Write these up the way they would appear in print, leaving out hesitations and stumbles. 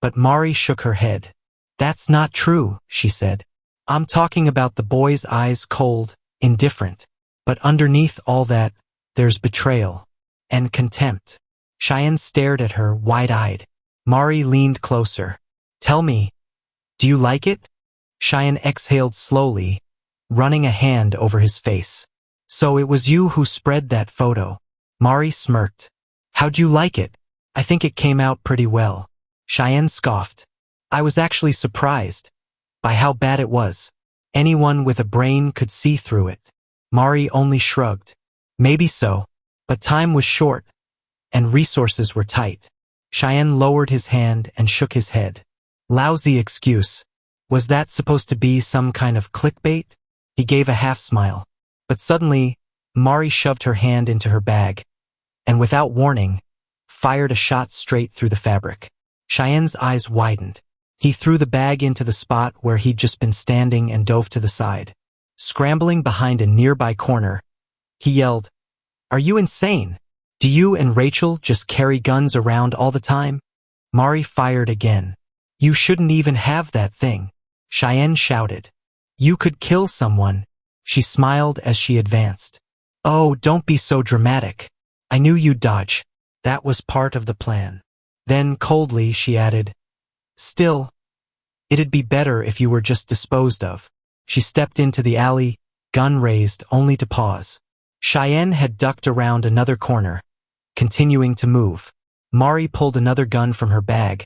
But Mari shook her head. That's not true, she said. I'm talking about the boy's eyes, cold, indifferent. But underneath all that, there's betrayal and contempt. Cheyenne stared at her, wide-eyed. Mari leaned closer. Tell me, do you like it? Cheyenne exhaled slowly, running a hand over his face. So it was you who spread that photo. Mari smirked. How'd you like it? I think it came out pretty well. Cheyenne scoffed. I was actually surprised by how bad it was. Anyone with a brain could see through it. Mari only shrugged. Maybe so, but time was short, and resources were tight. Cheyenne lowered his hand and shook his head. Lousy excuse. Was that supposed to be some kind of clickbait? He gave a half-smile. But suddenly, Mari shoved her hand into her bag, and without warning, fired a shot straight through the fabric. Cheyenne's eyes widened. He threw the bag into the spot where he'd just been standing and dove to the side. Scrambling behind a nearby corner, he yelled, Are you insane? Do you and Rachel just carry guns around all the time? Mari fired again. You shouldn't even have that thing. Cheyenne shouted. You could kill someone. She smiled as she advanced. Oh, don't be so dramatic. I knew you'd dodge. That was part of the plan. Then, coldly, she added, Still, it'd be better if you were just disposed of. She stepped into the alley, gun raised, only to pause. Cheyenne had ducked around another corner, continuing to move. Mari pulled another gun from her bag,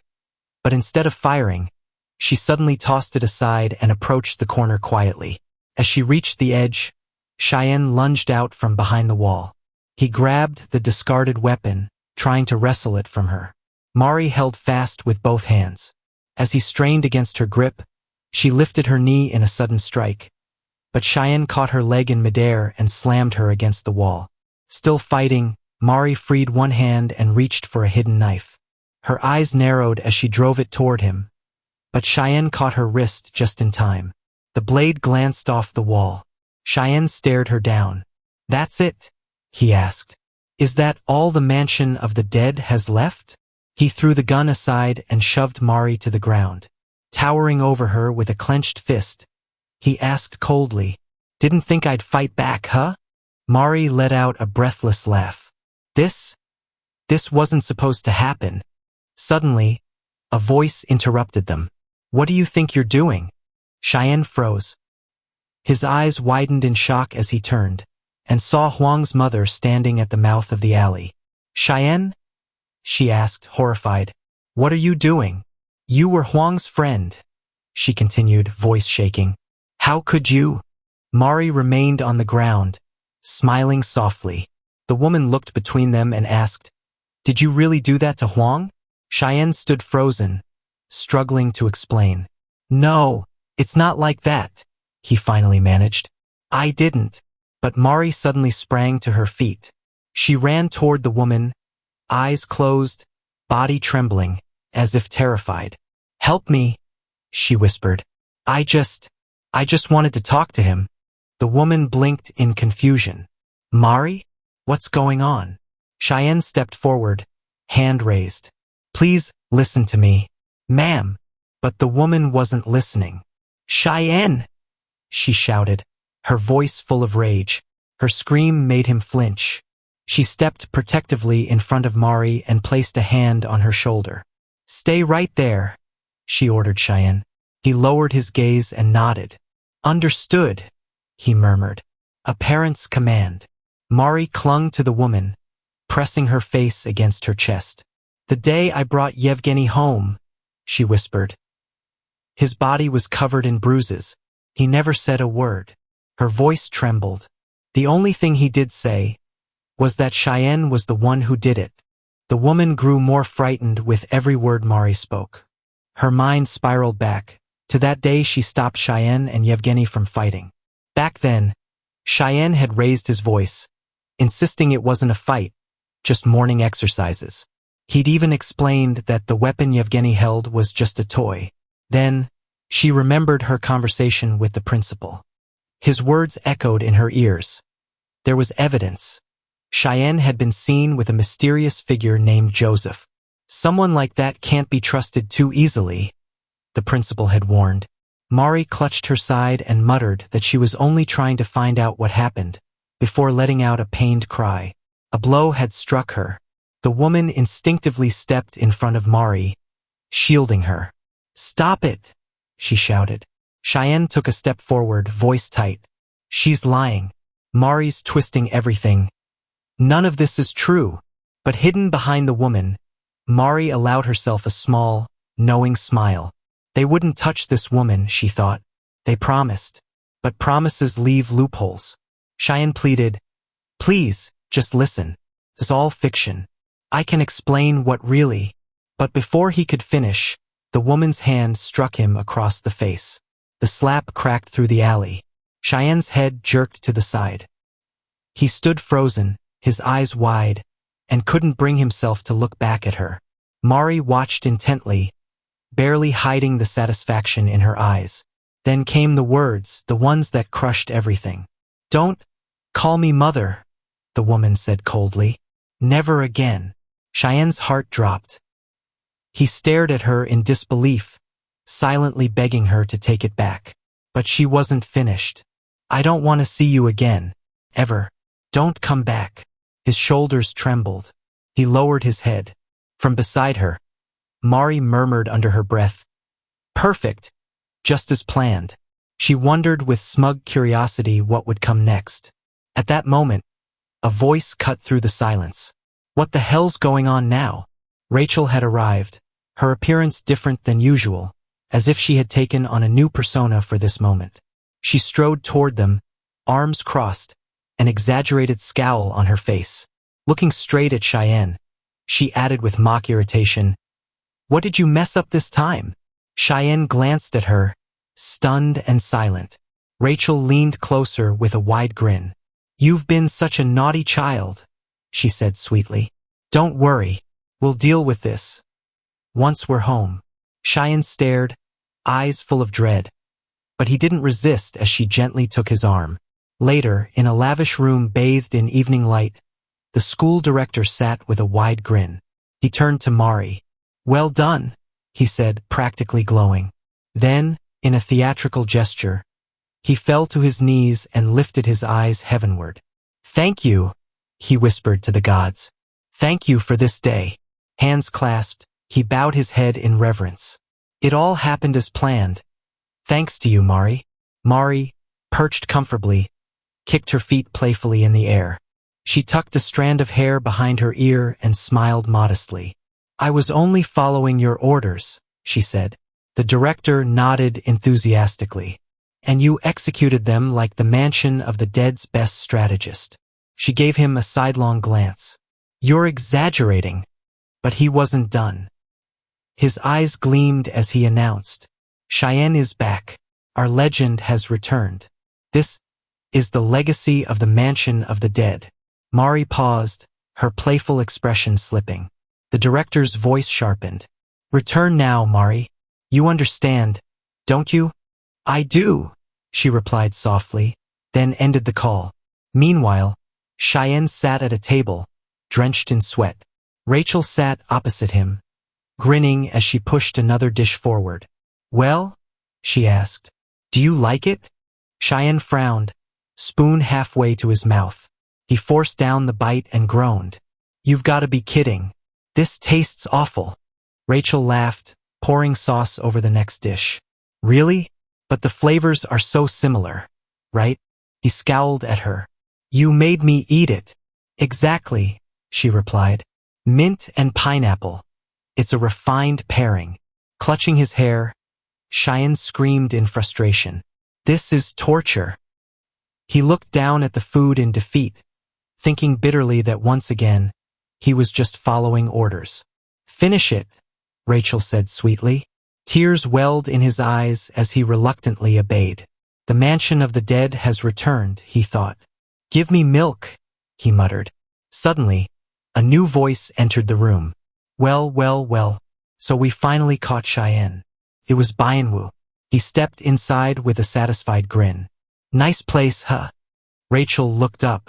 but instead of firing, she suddenly tossed it aside and approached the corner quietly. As she reached the edge, Cheyenne lunged out from behind the wall. He grabbed the discarded weapon, trying to wrestle it from her. Mari held fast with both hands. As he strained against her grip, she lifted her knee in a sudden strike. But Cheyenne caught her leg in midair and slammed her against the wall. Still fighting, Mari freed one hand and reached for a hidden knife. Her eyes narrowed as she drove it toward him, but Cheyenne caught her wrist just in time. The blade glanced off the wall. Cheyenne stared her down. That's it? He asked. Is that all the mansion of the dead has left? He threw the gun aside and shoved Mari to the ground. Towering over her with a clenched fist, he asked coldly, Didn't think I'd fight back, huh? Mari let out a breathless laugh. This wasn't supposed to happen. Suddenly, a voice interrupted them. What do you think you're doing? Cheyenne froze. His eyes widened in shock as he turned, and saw Huang's mother standing at the mouth of the alley. Cheyenne? She asked, horrified. What are you doing? You were Huang's friend, she continued, voice shaking. How could you? Mari remained on the ground, smiling softly. The woman looked between them and asked, Did you really do that to Huang? Cheyenne stood frozen, struggling to explain. No, it's not like that, he finally managed. I didn't. But Mari suddenly sprang to her feet. She ran toward the woman, eyes closed, body trembling, as if terrified. Help me, she whispered. I just wanted to talk to him. The woman blinked in confusion. Mari? What's going on? Cheyenne stepped forward, hand raised. Please, listen to me. Ma'am. But the woman wasn't listening. Cheyenne! She shouted, her voice full of rage. Her scream made him flinch. She stepped protectively in front of Mari and placed a hand on her shoulder. Stay right there, she ordered Cheyenne. He lowered his gaze and nodded. Understood, he murmured. A parent's command. Mari clung to the woman, pressing her face against her chest. The day I brought Yevgeny home, she whispered. His body was covered in bruises. He never said a word. Her voice trembled. The only thing he did say was that Cheyenne was the one who did it. The woman grew more frightened with every word Mari spoke. Her mind spiraled back to that day she stopped Cheyenne and Yevgeny from fighting. Back then, Cheyenne had raised his voice, insisting it wasn't a fight, just morning exercises. He'd even explained that the weapon Yevgeny held was just a toy. Then, she remembered her conversation with the principal. His words echoed in her ears. There was evidence. Cheyenne had been seen with a mysterious figure named Joseph. Someone like that can't be trusted too easily, the principal had warned. Mari clutched her side and muttered that she was only trying to find out what happened, before letting out a pained cry. A blow had struck her. The woman instinctively stepped in front of Mari, shielding her. "Stop it!" she shouted. Cheyenne took a step forward, voice tight. "She's lying. Mari's twisting everything. None of this is true." But hidden behind the woman, Mari allowed herself a small, knowing smile. They wouldn't touch this woman, she thought. They promised. But promises leave loopholes. Cheyenne pleaded, "Please, just listen. It's all fiction. I can explain what really—" But before he could finish, the woman's hand struck him across the face. The slap cracked through the alley. Cheyenne's head jerked to the side. He stood frozen, his eyes wide, and couldn't bring himself to look back at her. Mari watched intently, barely hiding the satisfaction in her eyes. Then came the words, the ones that crushed everything. "Don't call me mother," the woman said coldly. "Never again." Cheyenne's heart dropped. He stared at her in disbelief, silently begging her to take it back. But she wasn't finished. "I don't want to see you again. Ever. Don't come back." His shoulders trembled. He lowered his head. From beside her, Mari murmured under her breath, "Perfect. Just as planned." She wondered with smug curiosity what would come next. At that moment, a voice cut through the silence. "What the hell's going on now?" Rachel had arrived, her appearance different than usual, as if she had taken on a new persona for this moment. She strode toward them, arms crossed, an exaggerated scowl on her face. Looking straight at Cheyenne, she added with mock irritation, "What did you mess up this time?" Cheyenne glanced at her, stunned and silent. Rachel leaned closer with a wide grin. "You've been such a naughty child," she said sweetly. "Don't worry, we'll deal with this once we're home." Cheyenne stared, eyes full of dread. But he didn't resist as she gently took his arm. Later, in a lavish room bathed in evening light, the school director sat with a wide grin. He turned to Mari. "Well done," he said, practically glowing. Then, in a theatrical gesture, he fell to his knees and lifted his eyes heavenward. "Thank you," he whispered to the gods. "Thank you for this day." Hands clasped, he bowed his head in reverence. "It all happened as planned. Thanks to you, Mari." Mari, perched comfortably, kicked her feet playfully in the air. She tucked a strand of hair behind her ear and smiled modestly. "I was only following your orders," she said. The director nodded enthusiastically. "And you executed them like the mansion of the dead's best strategist." She gave him a sidelong glance. "You're exaggerating." But he wasn't done. His eyes gleamed as he announced, "Cheyenne is back. Our legend has returned. This is the legacy of the mansion of the dead." Mari paused, her playful expression slipping. The director's voice sharpened. "Return now, Mari. You understand, don't you?" "I do," she replied softly, then ended the call. Meanwhile, Cheyenne sat at a table, drenched in sweat. Rachel sat opposite him, grinning as she pushed another dish forward. "Well?" she asked. "Do you like it?" Cheyenne frowned, spoon halfway to his mouth. He forced down the bite and groaned. "You've got to be kidding. This tastes awful." Rachel laughed, pouring sauce over the next dish. "Really? But the flavors are so similar, right?" He scowled at her. "You made me eat it." "Exactly," she replied. "Mint and pineapple. It's a refined pairing." Clutching his hair, Cheyenne screamed in frustration. "This is torture." He looked down at the food in defeat, thinking bitterly that once again, he was just following orders. "Finish it," Rachel said sweetly. Tears welled in his eyes as he reluctantly obeyed. The mansion of the dead has returned, he thought. "Give me milk," he muttered. Suddenly, a new voice entered the room. Well, well, well. So we finally caught Cheyenne. It was Bianwu. He stepped inside with a satisfied grin. "Nice place, huh?" Rachel looked up.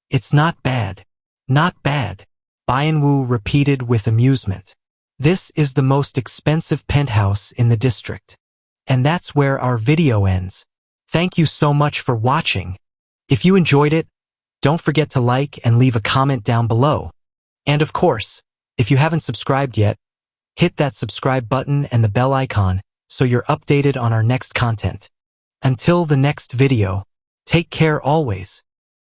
"It's not bad. Not bad," Bianwu repeated with amusement. This is the most expensive penthouse in the district. And that's where our video ends. Thank you so much for watching. If you enjoyed it, don't forget to like and leave a comment down below. And of course, if you haven't subscribed yet, hit that subscribe button and the bell icon so you're updated on our next content. Until the next video, take care always.